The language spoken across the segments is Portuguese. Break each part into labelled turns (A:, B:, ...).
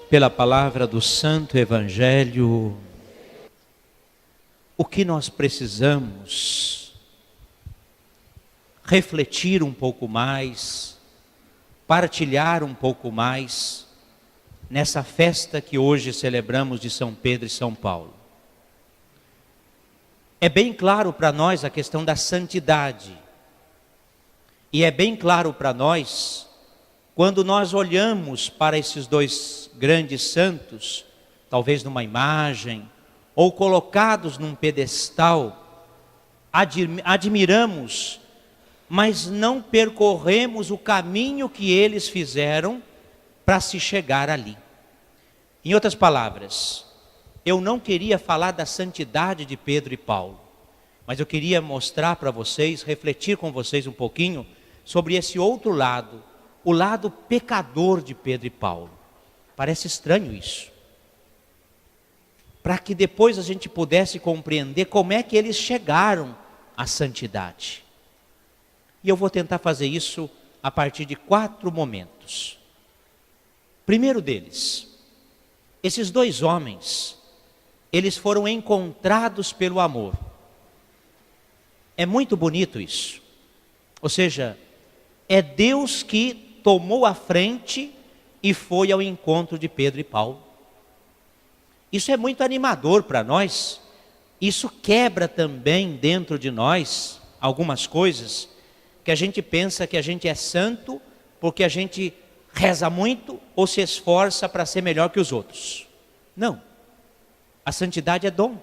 A: pela palavra do Santo Evangelho. O que nós precisamos refletir um pouco mais, partilhar um pouco mais, nessa festa que hoje celebramos de São Pedro e São Paulo. É bem claro para nós a questão da santidade. E é bem claro para nós, quando nós olhamos para esses dois grandes santos, talvez numa imagem, ou colocados num pedestal, admiramos, mas não percorremos o caminho que eles fizeram para se chegar ali. Em outras palavras, eu não queria falar da santidade de Pedro e Paulo, mas eu queria mostrar para vocês, refletir com vocês um pouquinho sobre esse outro lado, o lado pecador de Pedro e Paulo. Parece estranho isso. Para que depois a gente pudesse compreender como é que eles chegaram à santidade. E eu vou tentar fazer isso a partir de 4 momentos. Primeiro deles, esses dois homens, eles foram encontrados pelo amor. É muito bonito isso. Ou seja, é Deus que tomou a frente e foi ao encontro de Pedro e Paulo. Isso é muito animador para nós. Isso quebra também dentro de nós algumas coisas que a gente pensa que a gente é santo porque a gente reza muito ou se esforça para ser melhor que os outros. Não. A santidade é dom,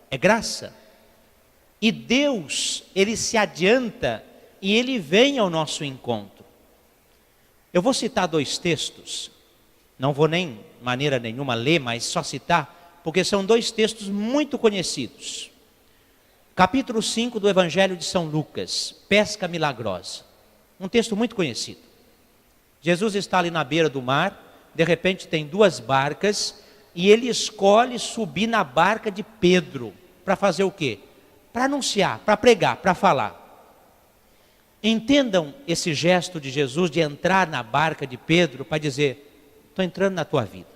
A: é graça. E Deus, Ele se adianta e Ele vem ao nosso encontro. Eu vou citar 2 textos, não vou nem, maneira nenhuma, ler, mas só citar, porque são 2 textos muito conhecidos. Capítulo 5 do Evangelho de São Lucas, pesca milagrosa. Um texto muito conhecido. Jesus está ali na beira do mar, de repente tem 2 barcas, e ele escolhe subir na barca de Pedro, para fazer o quê? Para anunciar, para pregar, para falar. Entendam esse gesto de Jesus de entrar na barca de Pedro para dizer: estou entrando na tua vida.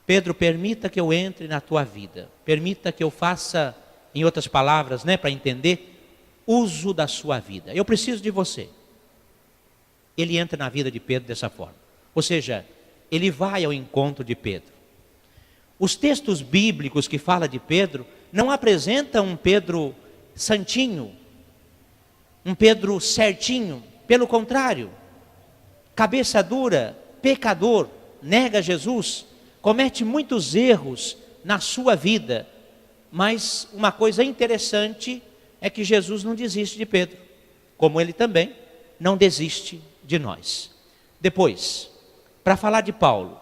A: Pedro, permita que eu entre na tua vida. Permita que eu faça, em outras palavras, para entender, uso da sua vida. Eu preciso de você. Ele entra na vida de Pedro dessa forma. Ou seja, ele vai ao encontro de Pedro. Os textos bíblicos que falam de Pedro não apresentam um Pedro santinho, um Pedro certinho. Pelo contrário, cabeça dura, pecador, nega Jesus, comete muitos erros na sua vida. Mas uma coisa interessante é que Jesus não desiste de Pedro, como ele também não desiste de nós. Depois, para falar de Paulo,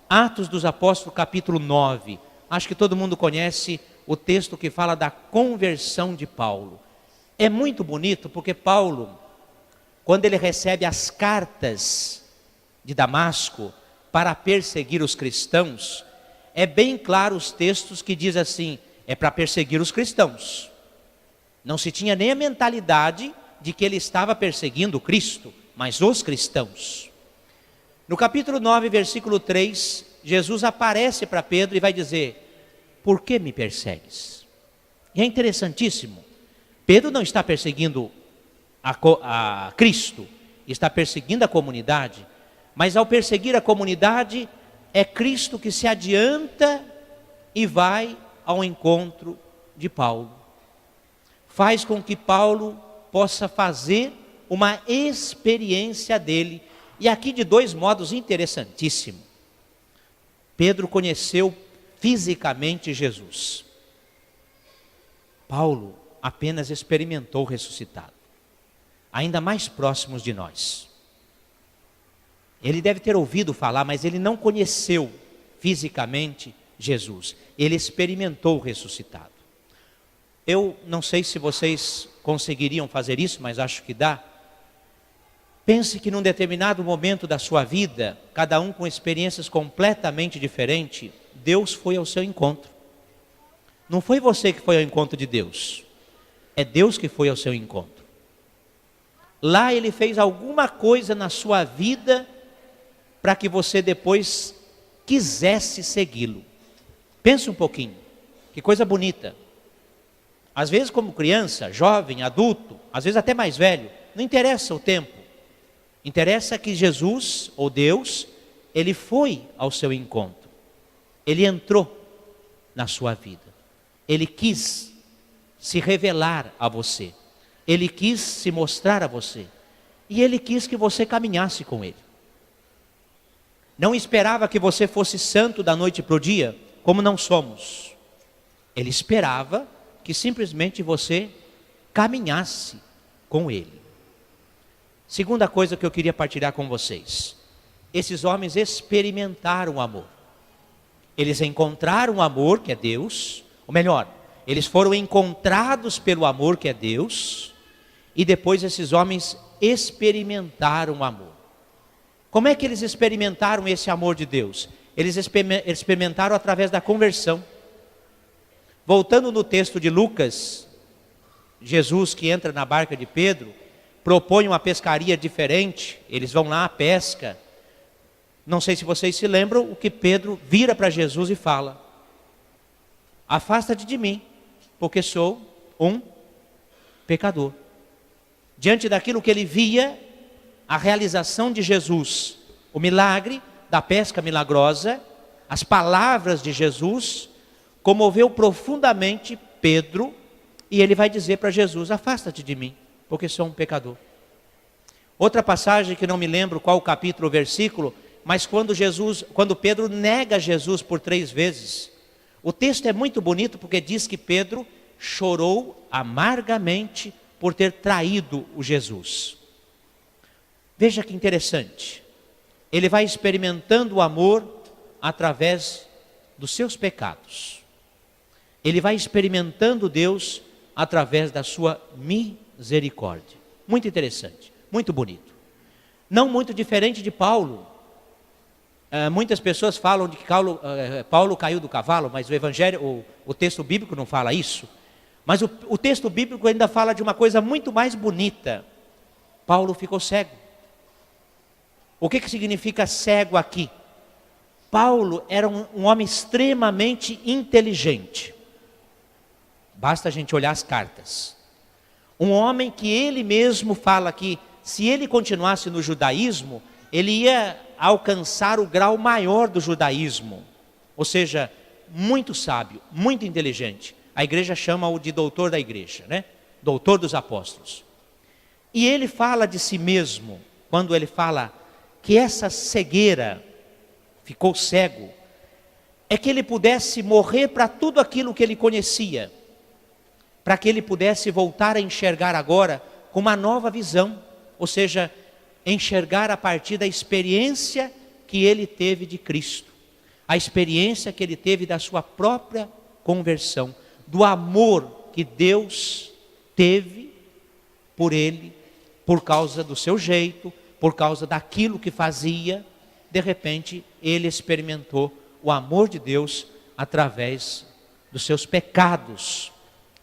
A: Atos dos Apóstolos, capítulo 9. Acho que todo mundo conhece o texto que fala da conversão de Paulo. É muito bonito porque Paulo, quando ele recebe as cartas de Damasco para perseguir os cristãos, é bem claro os textos que diz assim: é para perseguir os cristãos. Não se tinha nem a mentalidade de que ele estava perseguindo Cristo, mas os cristãos. No capítulo 9, versículo 3, Jesus aparece para Pedro e vai dizer: por que me persegues? E é interessantíssimo. Pedro não está perseguindo a Cristo, está perseguindo a comunidade. Mas ao perseguir a comunidade, é Cristo que se adianta e vai ao encontro de Paulo. Faz com que Paulo possa fazer uma experiência dele. E aqui de 2 modos interessantíssimos. Pedro conheceu fisicamente Jesus. Paulo apenas experimentou o ressuscitado. Ainda mais próximos de nós. Ele deve ter ouvido falar, mas ele não conheceu fisicamente Jesus. Ele experimentou o ressuscitado. Eu não sei se vocês conseguiriam fazer isso, mas acho que dá. Pense que num determinado momento da sua vida, cada um com experiências completamente diferentes, Deus foi ao seu encontro. Não foi você que foi ao encontro de Deus. É Deus que foi ao seu encontro. Lá ele fez alguma coisa na sua vida para que você depois quisesse segui-lo. Pense um pouquinho, que coisa bonita. Às vezes como criança, jovem, adulto, às vezes até mais velho, não interessa o tempo. Interessa que Jesus, ou Deus, Ele foi ao seu encontro. Ele entrou na sua vida. Ele quis se revelar a você. Ele quis se mostrar a você. E Ele quis que você caminhasse com Ele. Não esperava que você fosse santo da noite para o dia, como não somos. Ele esperava que simplesmente você caminhasse com Ele. Segunda coisa que eu queria partilhar com vocês. Esses homens experimentaram o amor. Eles encontraram o amor que é Deus, ou melhor, eles foram encontrados pelo amor que é Deus, e depois esses homens experimentaram o amor. Como é que eles experimentaram esse amor de Deus? Eles experimentaram através da conversão. Voltando no texto de Lucas, Jesus que entra na barca de Pedro, propõe uma pescaria diferente, eles vão lá, pesca. Não sei se vocês se lembram o que Pedro vira para Jesus e fala: afasta-te de mim, porque sou um pecador. Diante daquilo que ele via, a realização de Jesus, o milagre da pesca milagrosa, as palavras de Jesus, comoveu profundamente Pedro, e ele vai dizer para Jesus: afasta-te de mim, porque sou um pecador. Outra passagem que não me lembro qual o capítulo ou versículo, mas quando Pedro nega Jesus por 3 vezes, o texto é muito bonito porque diz que Pedro chorou amargamente por ter traído o Jesus. Veja que interessante, ele vai experimentando o amor através dos seus pecados. Ele vai experimentando Deus através da sua misericórdia. Muito interessante, muito bonito. Não muito diferente de Paulo. Muitas pessoas falam de que Paulo caiu do cavalo, mas o evangelho, o texto bíblico não fala isso. Mas o texto bíblico ainda fala de uma coisa muito mais bonita. Paulo ficou cego. O que significa cego aqui? Paulo era um homem extremamente inteligente. Basta a gente olhar as cartas. Um homem que ele mesmo fala que se ele continuasse no judaísmo, ele ia alcançar o grau maior do judaísmo. Ou seja, muito sábio, muito inteligente. A igreja chama-o de doutor da igreja, né? Doutor dos apóstolos. E ele fala de si mesmo, quando ele fala que essa cegueira, ficou cego, é que ele pudesse morrer para tudo aquilo que ele conhecia, para que ele pudesse voltar a enxergar agora com uma nova visão, ou seja, enxergar a partir da experiência que ele teve de Cristo, a experiência que ele teve da sua própria conversão, do amor que Deus teve por ele, por causa do seu jeito, por causa daquilo que fazia. De repente ele experimentou o amor de Deus através dos seus pecados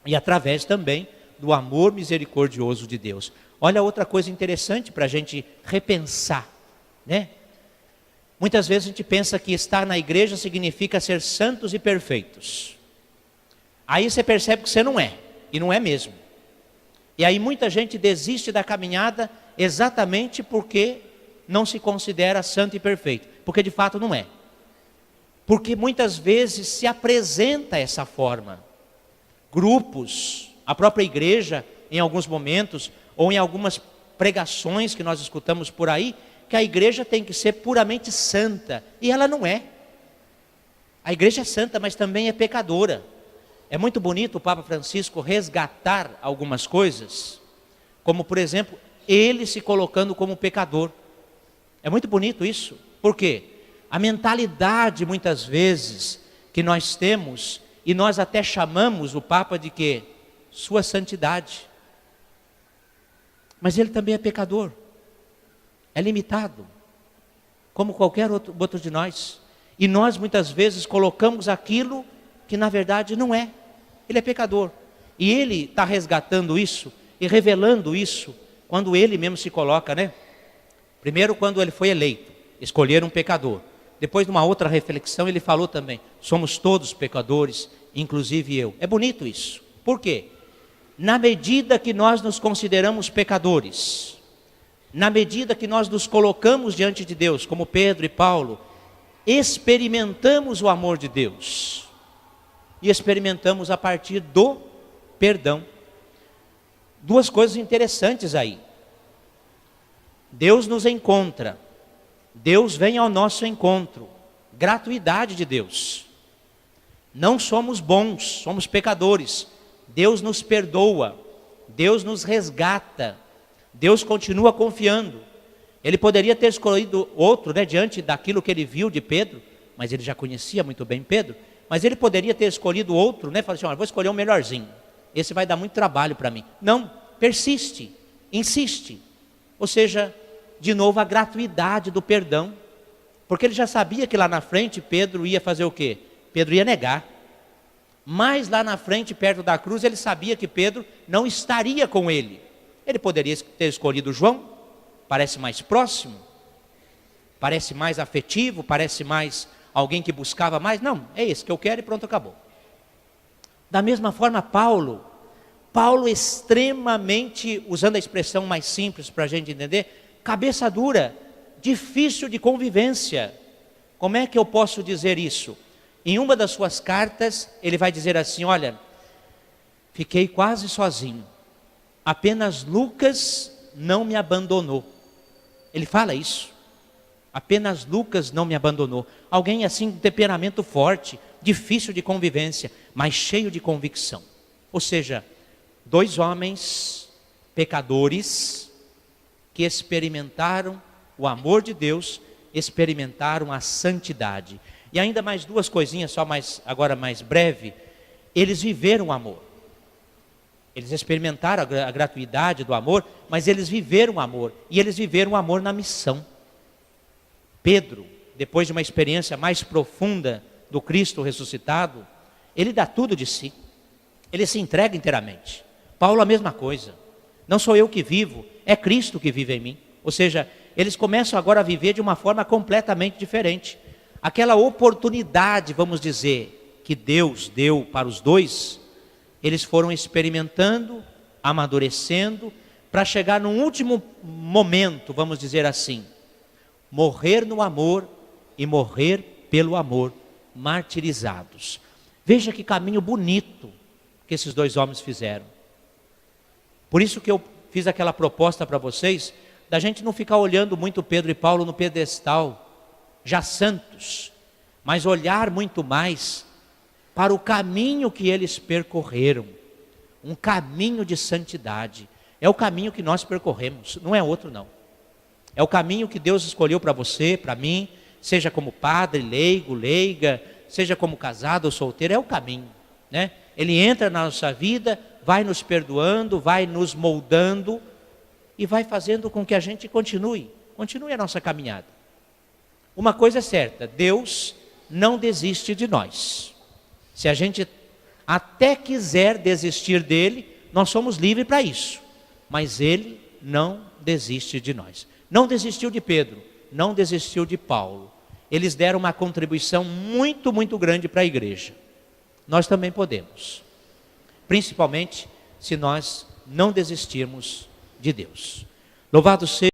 A: e através também do amor misericordioso de Deus. Olha outra coisa interessante para a gente repensar, né? Muitas vezes a gente pensa que estar na igreja significa ser santos e perfeitos. Aí você percebe que você não é, e não é mesmo. E aí muita gente desiste da caminhada exatamente porque não se considera santo e perfeito, porque de fato não é. Porque muitas vezes se apresenta essa forma. Grupos, a própria igreja, em alguns momentos, ou em algumas pregações que nós escutamos por aí, que a igreja tem que ser puramente santa, e ela não é. A igreja é santa, mas também é pecadora. É muito bonito o Papa Francisco resgatar algumas coisas, como por exemplo, ele se colocando como pecador. É muito bonito isso. Por quê? A mentalidade muitas vezes que nós temos, e nós até chamamos o Papa de quê? Sua santidade. Mas ele também é pecador. É limitado, como qualquer outro de nós. E nós muitas vezes colocamos aquilo que na verdade não é. Ele é pecador. E ele está resgatando isso e revelando isso quando ele mesmo se coloca, né? Primeiro quando ele foi eleito. escolher um pecador. Depois, numa outra reflexão, ele falou também, somos todos pecadores, inclusive eu. É bonito isso. Por quê? Na medida que nós nos consideramos pecadores, na medida que nós nos colocamos diante de Deus, como Pedro e Paulo, experimentamos o amor de Deus. E experimentamos a partir do perdão. Duas coisas interessantes aí. Deus nos encontra. Deus vem ao nosso encontro. Gratuidade de Deus. Não somos bons, somos pecadores. Deus nos perdoa. Deus nos resgata. Deus continua confiando. Ele poderia ter escolhido outro, diante daquilo que ele viu de Pedro, mas ele já conhecia muito bem Pedro. Mas ele poderia ter escolhido outro, Falou assim, vou escolher um melhorzinho. Esse vai dar muito trabalho para mim. Não, persiste, insiste. Ou seja, de novo a gratuidade do perdão. Porque ele já sabia que lá na frente Pedro ia fazer o quê? Pedro ia negar. Mas lá na frente, perto da cruz, ele sabia que Pedro não estaria com ele. Ele poderia ter escolhido João, parece mais próximo, parece mais afetivo, parece mais alguém que buscava mais. Não, é esse que eu quero e pronto, acabou. Da mesma forma, Paulo extremamente, usando a expressão mais simples para a gente entender, cabeça dura, difícil de convivência. Como é que eu posso dizer isso? Em uma das suas cartas, ele vai dizer assim, olha, fiquei quase sozinho, apenas Lucas não me abandonou. Ele fala isso, apenas Lucas não me abandonou. Alguém assim, de temperamento forte, difícil de convivência, mas cheio de convicção. Ou seja, dois homens pecadores que experimentaram o amor de Deus, experimentaram a santidade. E ainda mais duas coisinhas, agora mais breve. Eles viveram o amor. Eles experimentaram a gratuidade do amor, mas eles viveram o amor. E eles viveram o amor na missão. Pedro, depois de uma experiência mais profunda do Cristo ressuscitado, ele dá tudo de si. Ele se entrega inteiramente. Paulo a mesma coisa. Não sou eu que vivo, é Cristo que vive em mim. Ou seja, eles começam agora a viver de uma forma completamente diferente. Aquela oportunidade, vamos dizer, que Deus deu para os dois, eles foram experimentando, amadurecendo, para chegar num último momento, vamos dizer assim, morrer no amor e morrer pelo amor, martirizados. Veja que caminho bonito que esses dois homens fizeram. Por isso que eu fiz aquela proposta para vocês, da gente não ficar olhando muito Pedro e Paulo no pedestal, já santos, mas olhar muito mais para o caminho que eles percorreram, um caminho de santidade. É o caminho que nós percorremos, não é outro não. É o caminho que Deus escolheu para você, para mim, seja como padre, leigo, leiga, seja como casado ou solteiro, é o caminho, Ele entra na nossa vida, vai nos perdoando, vai nos moldando e vai fazendo com que a gente continue a nossa caminhada. Uma coisa é certa, Deus não desiste de nós. Se a gente até quiser desistir dele, nós somos livres para isso. Mas ele não desiste de nós. Não desistiu de Pedro, não desistiu de Paulo. Eles deram uma contribuição muito, muito grande para a igreja. Nós também podemos. Principalmente se nós não desistirmos de Deus. Louvado seja